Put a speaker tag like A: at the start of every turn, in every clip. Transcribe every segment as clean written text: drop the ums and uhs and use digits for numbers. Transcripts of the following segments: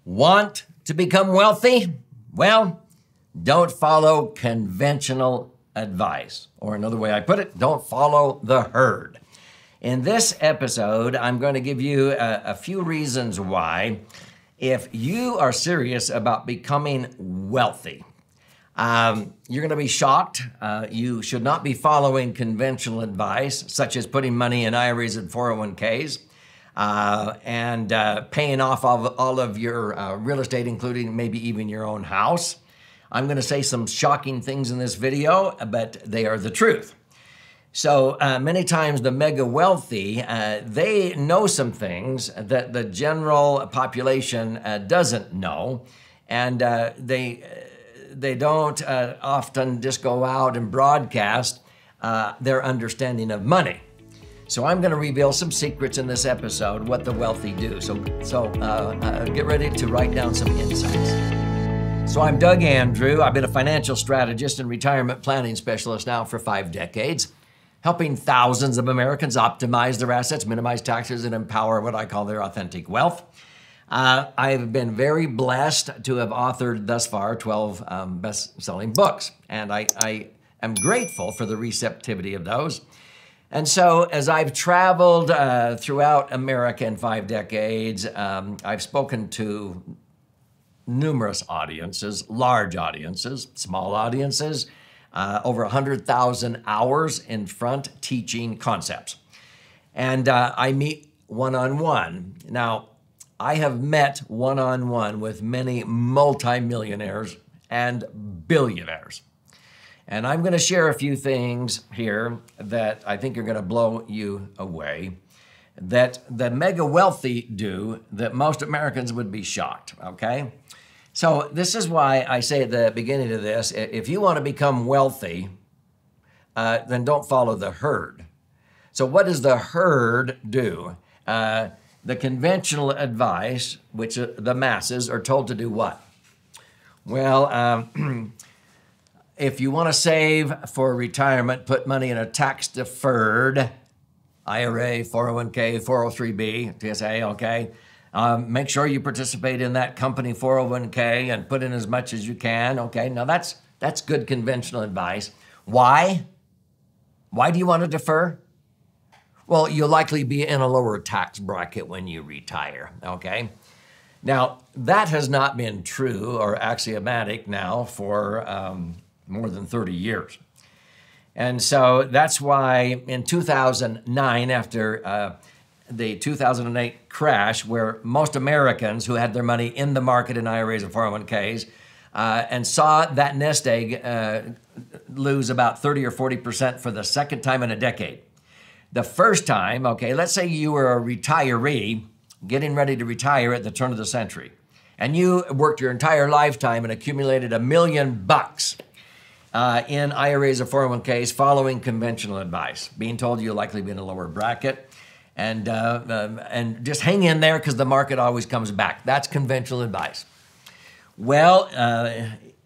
A: Want to become wealthy? Well, don't follow conventional advice. Or another way I put it, don't follow the herd. In this episode, I'm going to give you a few reasons why, if you are serious about becoming wealthy, you're going to be shocked. You should not be following conventional advice, such as putting money in IRAs and 401ks. And paying off all of your real estate, including maybe even your own house. I'm going to say some shocking things in this video, but they are the truth. So many times the mega wealthy, they know some things that the general population doesn't know, and they don't often just go out and broadcast their understanding of money. So I'm going to reveal some secrets in this episode, what the wealthy do. So get ready to write down some insights. So I'm Doug Andrew. I've been a financial strategist and retirement planning specialist now for 5 decades, helping thousands of Americans optimize their assets, minimize taxes, and empower what I call their authentic wealth. I've been very blessed to have authored thus far 12 best-selling books, and I am grateful for the receptivity of those. And so as I've traveled throughout America in 5 decades, I've spoken to numerous audiences, large audiences, small audiences, over 100,000 hours in front teaching concepts. And I meet one-on-one. Now, I have met one-on-one with many multimillionaires and billionaires. And I'm going to share a few things here that I think are going to blow you away, that the mega wealthy do that most Americans would be shocked, okay? So this is why I say at the beginning of this, if you want to become wealthy, then don't follow the herd. So what does the herd do? The conventional advice, which the masses are told to do what? Well, if you want to save for retirement, put money in a tax-deferred IRA, 401k, 403b, TSA, okay? Make sure you participate in that company 401k and put in as much as you can, okay? Now that's good conventional advice. Why? Why do you want to defer? Well, you'll likely be in a lower tax bracket when you retire, okay? Now, that has not been true or axiomatic now for more than 30 years. And so that's why in 2009, after the 2008 crash, where most Americans who had their money in the market in IRAs and 401ks and saw that nest egg lose about 30 or 40% for the second time in a decade. The first time, okay, let's say you were a retiree getting ready to retire at the turn of the century, and you worked your entire lifetime and accumulated $1 million in IRAs or 401ks following conventional advice, being told you'll likely be in a lower bracket, and just hang in there because the market always comes back. That's conventional advice. Well,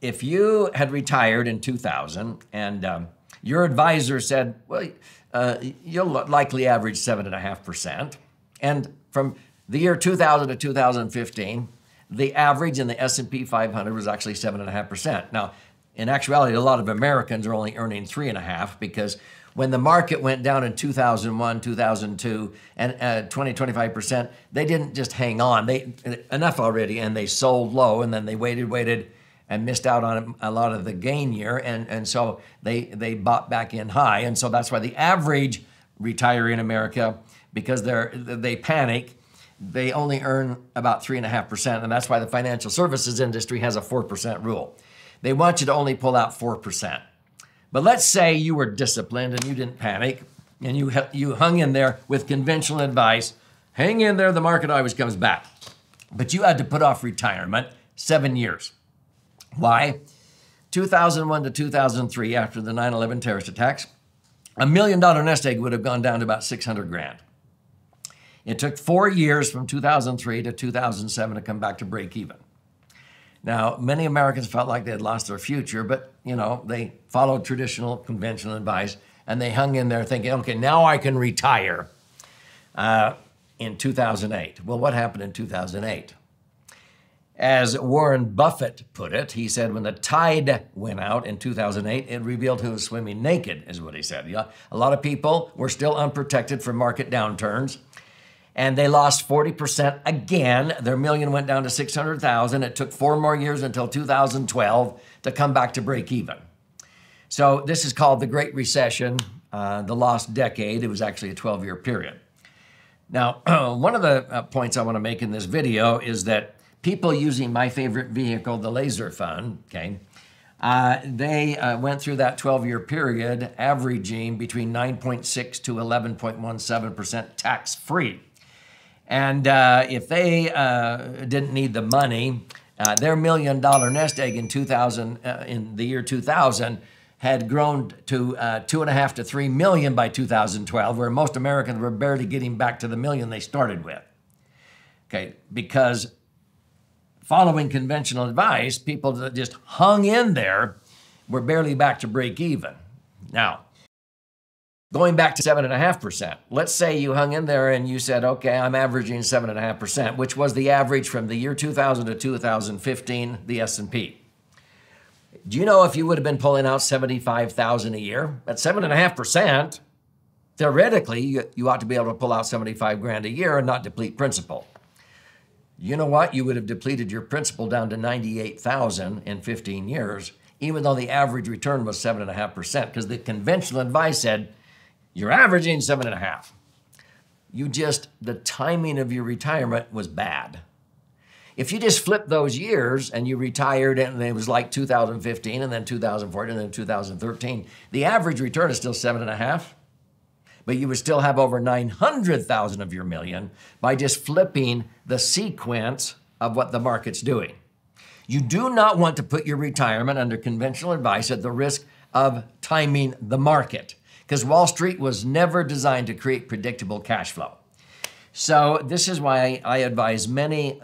A: if you had retired in 2000 and your advisor said, well, you'll likely average 7.5%, and from the year 2000 to 2015, the average in the S&P 500 was actually 7.5%. Now, in actuality, a lot of Americans are only earning 3.5% because when the market went down in 2001, 2002, and 25%, they didn't just hang on. They enough already, and they sold low, and then they waited, and missed out on a lot of the gain year, and so they bought back in high, and so that's why the average retiree in America, because they panic, they only earn about 3.5%, and that's why the financial services industry has a 4% rule. They want you to only pull out 4%. But let's say you were disciplined and you didn't panic and you hung in there with conventional advice. Hang in there, the market always comes back. But you had to put off retirement 7 years. Why? 2001 to 2003, after the 9/11 terrorist attacks, $1 million nest egg would have gone down to about 600 grand. It took 4 years from 2003 to 2007 to come back to break even. Now, many Americans felt like they had lost their future, but, you know, they followed traditional, conventional advice, and they hung in there thinking, okay, now I can retire in 2008. Well, what happened in 2008? As Warren Buffett put it, he said, when the tide went out in 2008, it revealed who was swimming naked, is what he said. Yeah, a lot of people were still unprotected from market downturns, and they lost 40% again. Their million went down to 600,000. It took 4 more years until 2012 to come back to break even. So this is called the Great Recession, the lost decade. It was actually a 12-year period. Now, one of the points I want to make in this video is that people using my favorite vehicle, the laser fund, okay, they went through that 12-year period averaging between 9.6 to 11.17% tax-free. And if they didn't need the money, their $1 million nest egg in the year 2000 had grown to 2.5 to 3 million by 2012, where most Americans were barely getting back to the million they started with. Okay, because following conventional advice, people that just hung in there were barely back to break even. Now, going back to 7.5%, let's say you hung in there and you said, okay, I'm averaging 7.5%, which was the average from the year 2000 to 2015, the S&P. Do you know if you would have been pulling out 75,000 a year at 7.5%, theoretically, you ought to be able to pull out 75 grand a year and not deplete principal. You know what? You would have depleted your principal down to 98,000 in 15 years, even though the average return was 7.5%, because the conventional advice said, you're averaging 7.5. The timing of your retirement was bad. If you just flipped those years and you retired and it was like 2015 and then 2014 and then 2013, the average return is still 7.5, but you would still have over 900,000 of your million by just flipping the sequence of what the market's doing. You do not want to put your retirement under conventional advice at the risk of timing the market, because Wall Street was never designed to create predictable cash flow. So this is why I advise many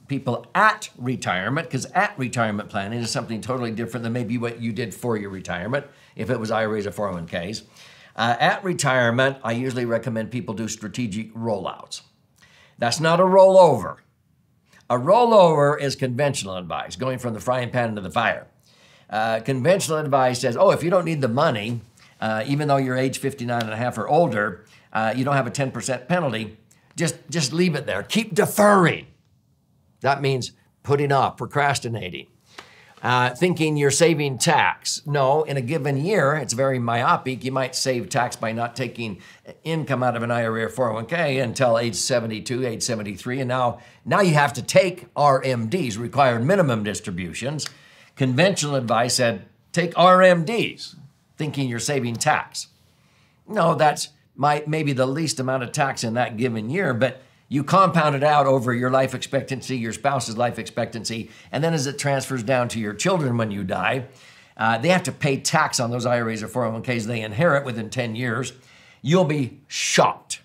A: people at retirement, because at retirement planning is something totally different than maybe what you did for your retirement, if it was IRAs or 401ks. At retirement, I usually recommend people do strategic rollouts. That's not a rollover. A rollover is conventional advice, going from the frying pan into the fire. Conventional advice says, oh, if you don't need the money, even though you're age 59 and a half or older, you don't have a 10% penalty, just leave it there. Keep deferring. That means putting off, procrastinating. Thinking you're saving tax. No, in a given year, it's very myopic. You might save tax by not taking income out of an IRA or 401k until age 72, age 73, and now you have to take RMDs, required minimum distributions. Conventional advice said, take RMDs, thinking you're saving tax. No, that's maybe the least amount of tax in that given year, but you compound it out over your life expectancy, your spouse's life expectancy, and then as it transfers down to your children when you die, they have to pay tax on those IRAs or 401ks they inherit within 10 years. You'll be shocked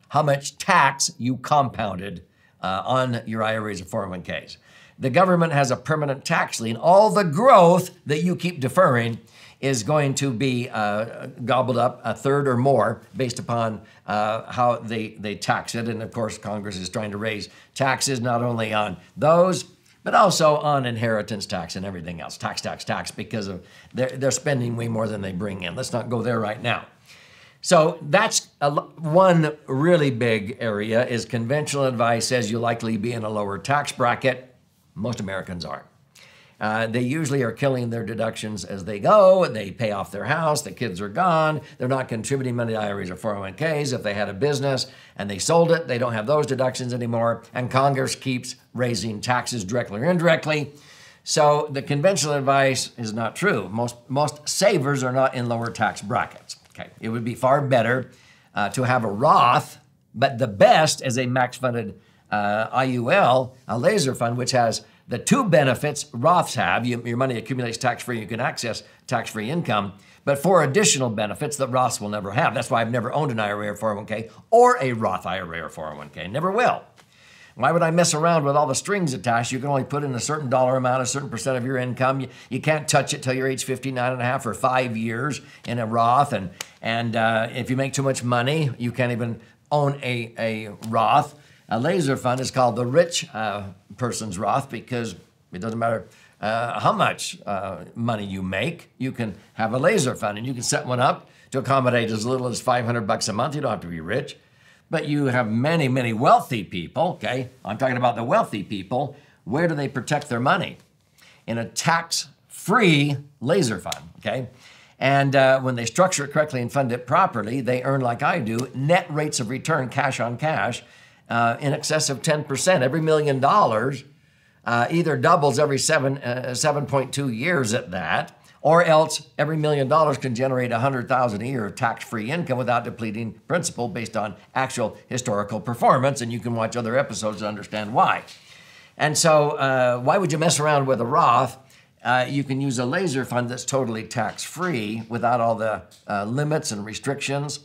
A: how much tax you compounded on your IRAs or 401ks. The government has a permanent tax lien. All the growth that you keep deferring is going to be gobbled up a third or more based upon how they tax it. And of course, Congress is trying to raise taxes not only on those, but also on inheritance tax and everything else. Tax, because of they're spending way more than they bring in. Let's not go there right now. So that's one really big area is conventional advice says you'll likely be in a lower tax bracket. Most Americans aren't. They usually are killing their deductions as they go. They pay off their house. The kids are gone. They're not contributing money to IRAs or 401ks. If they had a business and they sold it, they don't have those deductions anymore. And Congress keeps raising taxes directly or indirectly. So the conventional advice is not true. Most savers are not in lower tax brackets. Okay, it would be far better to have a Roth, but the best is a max-funded IUL, a laser fund, which has the two benefits Roths have. Your money accumulates tax-free. You can access tax-free income, but 4 additional benefits that Roths will never have. That's why I've never owned an IRA or 401k or a Roth IRA or 401k. Never will. Why would I mess around with all the strings attached? You can only put in a certain dollar amount, a certain percent of your income. You can't touch it till you're age 59 and a half or 5 years in a Roth. And if you make too much money, you can't even own a Roth. A laser fund is called the rich person's Roth because it doesn't matter how much money you make. You can have a laser fund, and you can set one up to accommodate as little as $500 a month. You don't have to be rich. But you have many, many wealthy people, okay? I'm talking about the wealthy people. Where do they protect their money? In a tax-free laser fund, okay? And when they structure it correctly and fund it properly, they earn, like I do, net rates of return, cash on cash, in excess of 10%. Every $1 million either doubles every 7.2 years at that, or else every $1 million can generate $100,000 a year of tax-free income without depleting principal based on actual historical performance. And you can watch other episodes to understand why. And so why would you mess around with a Roth? You can use a laser fund that's totally tax-free without all the limits and restrictions.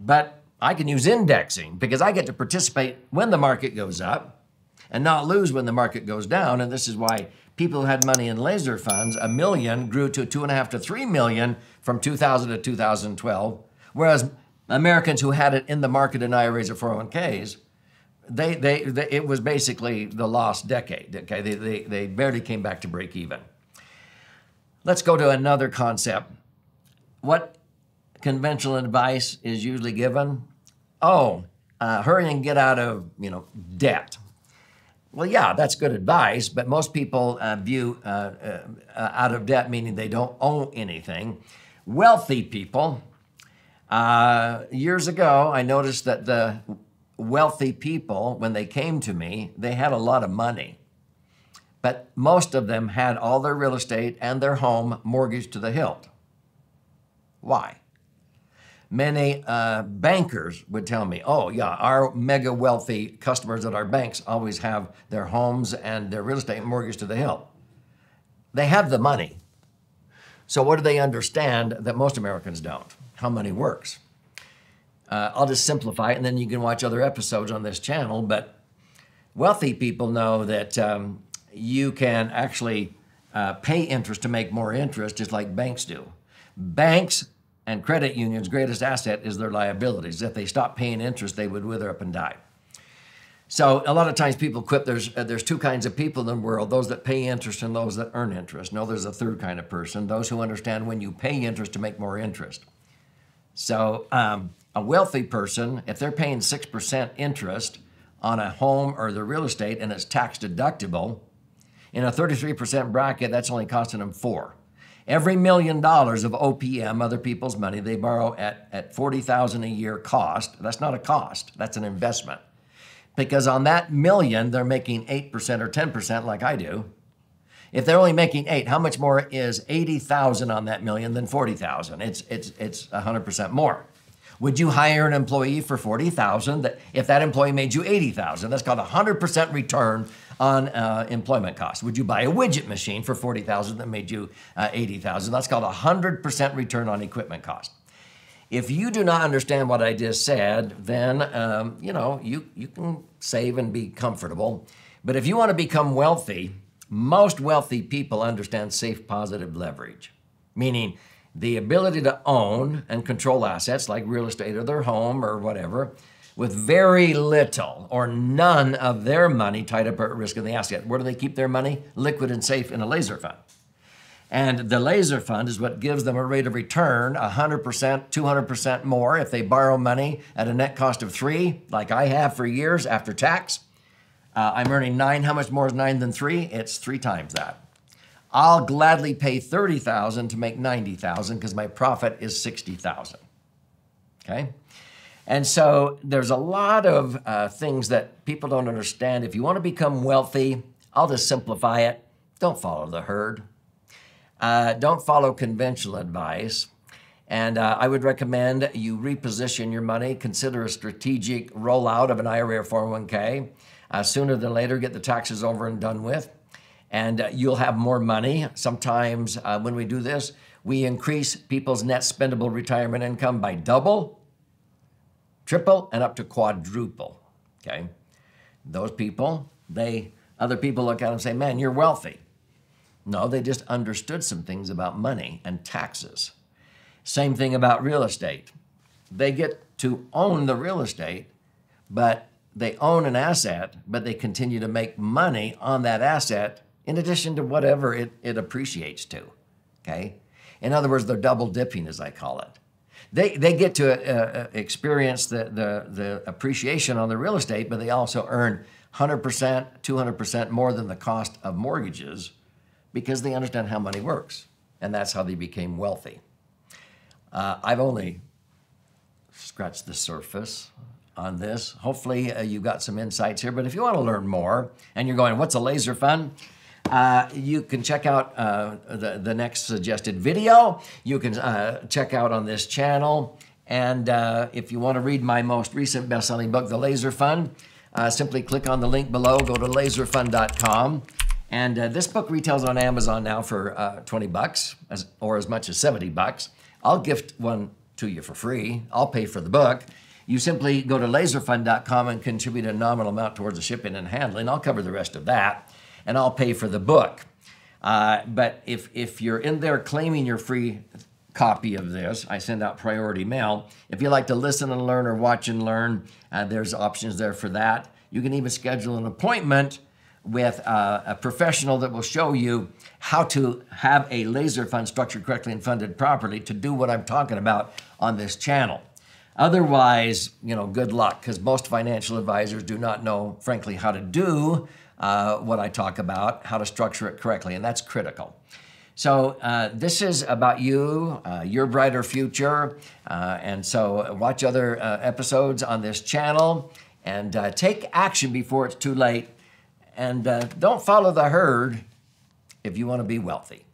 A: But I can use indexing because I get to participate when the market goes up and not lose when the market goes down. And this is why people who had money in laser funds, $1 million grew to 2.5 to 3 million from 2000 to 2012. Whereas Americans who had it in the market in IRAs or 401ks, it was basically the lost decade. Okay, they barely came back to break even. Let's go to another concept. What conventional advice is usually given? Hurry and get out of debt. Well, yeah, that's good advice, but most people view out of debt meaning they don't owe anything. Wealthy people, years ago, I noticed that the wealthy people, when they came to me, they had a lot of money. But most of them had all their real estate and their home mortgaged to the hilt. Why? Many bankers would tell me, oh yeah, our mega wealthy customers at our banks always have their homes and their real estate mortgaged to the hilt. They have the money. So what do they understand that most Americans don't? How money works. I'll just simplify it, and then you can watch other episodes on this channel, but wealthy people know that you can actually pay interest to make more interest, just like banks do. Banks and credit unions' greatest asset is their liabilities. If they stop paying interest, they would wither up and die. So a lot of times people quip, there's two kinds of people in the world, those that pay interest and those that earn interest. No, there's a third kind of person, those who understand when you pay interest to make more interest. So a wealthy person, if they're paying 6% interest on a home or their real estate and it's tax deductible, in a 33% bracket, that's only costing them 4. Every $1 million of OPM, other people's money, they borrow at $40,000 a year cost. That's not a cost, that's an investment. Because on that million, they're making 8% or 10% like I do. If they're only making 8, how much more is 80,000 on that million than 40,000? It's 100% more. Would you hire an employee for 40,000 if that employee made you 80,000? That's called a 100% return on employment costs. Would you buy a widget machine for 40,000 that made you 80,000? That's called a 100% return on equipment cost. If you do not understand what I just said, then you can save and be comfortable. But if you want to become wealthy, most wealthy people understand safe positive leverage, meaning the ability to own and control assets like real estate or their home or whatever, with very little or none of their money tied up at risk in the asset. Where do they keep their money? Liquid and safe in a laser fund. And the laser fund is what gives them a rate of return, 100%, 200% more. If they borrow money at a net cost of 3, like I have for years after tax, I'm earning 9. How much more is 9 than 3? It's 3 times that. I'll gladly pay 30,000 to make 90,000 because my profit is 60,000. Okay? And so there's a lot of things that people don't understand. If you want to become wealthy, I'll just simplify it. Don't follow the herd. Don't follow conventional advice. And I would recommend you reposition your money. Consider a strategic rollout of an IRA or 401k. Sooner than later, get the taxes over and done with. And you'll have more money. Sometimes when we do this, we increase people's net spendable retirement income by double, triple, and up to quadruple, okay? Those people, other people look at them and say, man, you're wealthy. No, they just understood some things about money and taxes. Same thing about real estate. They get to own the real estate, but they own an asset, but they continue to make money on that asset in addition to whatever it appreciates to, okay? In other words, they're double dipping, as I call it. They get to experience the appreciation on the real estate, but they also earn 100%, 200% more than the cost of mortgages because they understand how money works. And that's how they became wealthy. I've only scratched the surface on this. Hopefully you got some insights here, but if you want to learn more and you're going, what's a laser fund? You can check out the next suggested video. You can check out on this channel. And if you want to read my most recent best-selling book, The Laser Fund, simply click on the link below, go to laserfund.com. And this book retails on Amazon now for 20 bucks or as much as 70 bucks. I'll gift one to you for free. I'll pay for the book. You simply go to laserfund.com and contribute a nominal amount towards the shipping and handling. I'll cover the rest of that, and I'll pay for the book. But if you're in there claiming your free copy of this, I send out priority mail. If you like to listen and learn or watch and learn, there's options there for that. You can even schedule an appointment with a professional that will show you how to have a laser fund structured correctly and funded properly to do what I'm talking about on this channel. Otherwise, good luck, because most financial advisors do not know, frankly, how to do what I talk about, how to structure it correctly, and that's critical. So this is about you, your brighter future, and so watch other episodes on this channel and take action before it's too late, and don't follow the herd if you want to be wealthy.